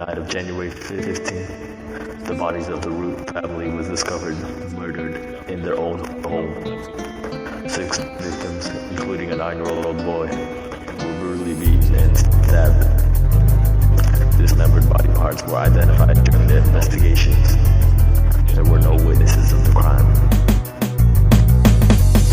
night of January 15th, the bodies of the Root family was discovered murdered in their own home. 6 victims, including a 9-year-old boy, were brutally beaten and stabbed. Dismembered body parts were identified during the investigations. There were no witnesses of the crime.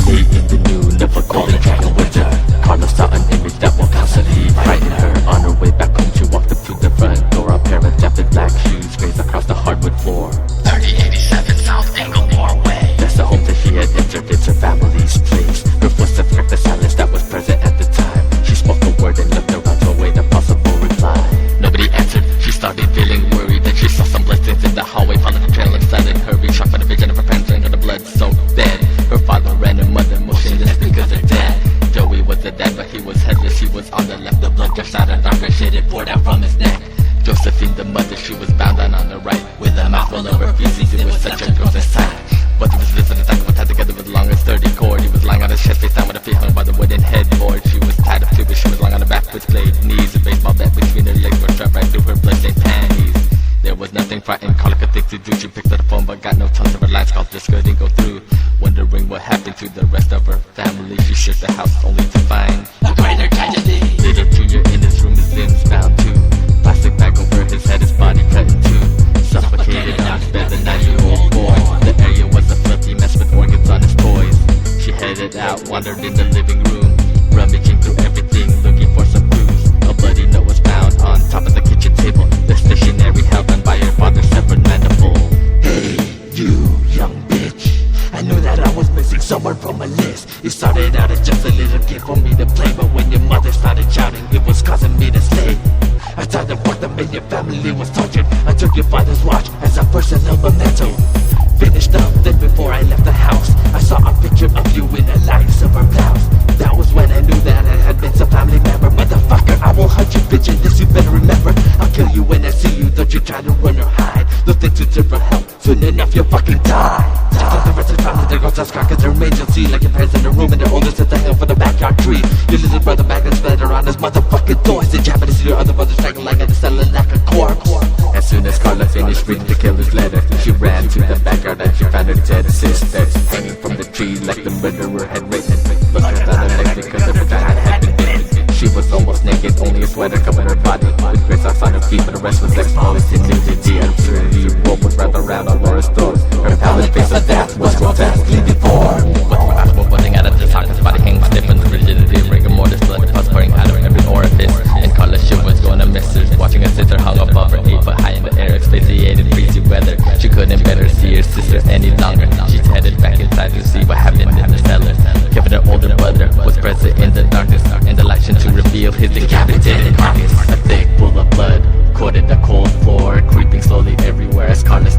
Late in the noon of a golden dragon winter, Carla saw an image that will constantly frighten her. On her way back home, she walked up to the front door. A pair of dappled black shoes grazed across the hardwood floor. 3087 South Englemore Way. That's the home that she had entered. It's her family's place. Her footsteps cracked the silence that was present at the time. She spoke a word and looked around to await a possible reply. Nobody answered. She started feeling worried. Then she saw some bloodstains in the hallway, followed the trail and sudden her being shocked by the vision of her parents laying on the blood-soaked bed. Her father and her mother motionless because her dad. Joey was the dad, but he was headless. He was on the left. The blood gushed out and darker shit it poured out from his neck. Josephine, the mother, she was bound down on the right with a mouthful of her feces. It was such a gross sight. But he was visiting the was tied together with a long and sturdy cord. He was lying on his chest, face down with her feet hung by the wooden headboard. She was tied up too, but she was lying on her back with flayed knees. A baseball bat between her legs was strapped right through her bloodstained panties. There was nothing frightened, Carla could think to do. She picked up the phone but got no tons of her lines called just couldn't go through. Wondering what happened to the rest of her family, she shook the house only to find a greater tragedy. Little Junior in his room, his limbs bound to plastic bag over his head, his body cut in two. Suffocated on his bed, the 9-year-old boy. The area was a filthy mess with organs on his toys. She headed out, wandered in the living room, rummaging through everything, looking for some clues. A bloody note was found on top of the kitchen table. The stationery held on by her father's severed mandible. Hey, you young bitch, I knew that I was missing someone from my list. It started out as just a little game for me to play, but when your mother started shouting, it was causing me to slay. I tried to work them and your family was tortured. I took your father's watch as a personal memento. Finished up, then before I left the house, I saw a picture of you in a light silver blouse. That was when I knew that I had been some family member. Motherfucker, I will hunt you bitch, and this you better remember. I'll kill you when I see you, don't you try to run or hide. Those things to for help, soon enough you'll fucking die. Just like the rest of the family, there goes that scar, cause they're made you'll see. Like your parents in the room and their oldest at the hill for the backyard tree. Your little brother back and spread around his motherfucking toys. The Japanese see your other brother strangled like a cellar like a corpse. As soon as Carla finished reading the killer's letter, she ran to the backyard and she found her dead sister hanging from the tree like the murderer had written. Looking down her legs because her vagina had been bitten. She was almost naked, only a sweater covered her body, with gray socks on her feet, but the rest was exposed in nudity. Absurdity rope was wrapped around on Laura's throat. Her pallid face of death was grotesquely deformed. With her mouth bubbling out of the sockets, body hanging stiff in the rigidity of rigor mortis, blood pus pouring out of every orifice. And Carla's shit was going to miss her, watching her sister hung above her 8 foot high in the air, asphyxiated, breezy weather. She couldn't better see her sister any longer. She headed back inside to see what happened in the cellar. Kevin, her older brother, was present in the darkness, and the light shone to reveal his decapitated carcass. A thick pool of blood coated the cold floor, creeping slowly everywhere as Carla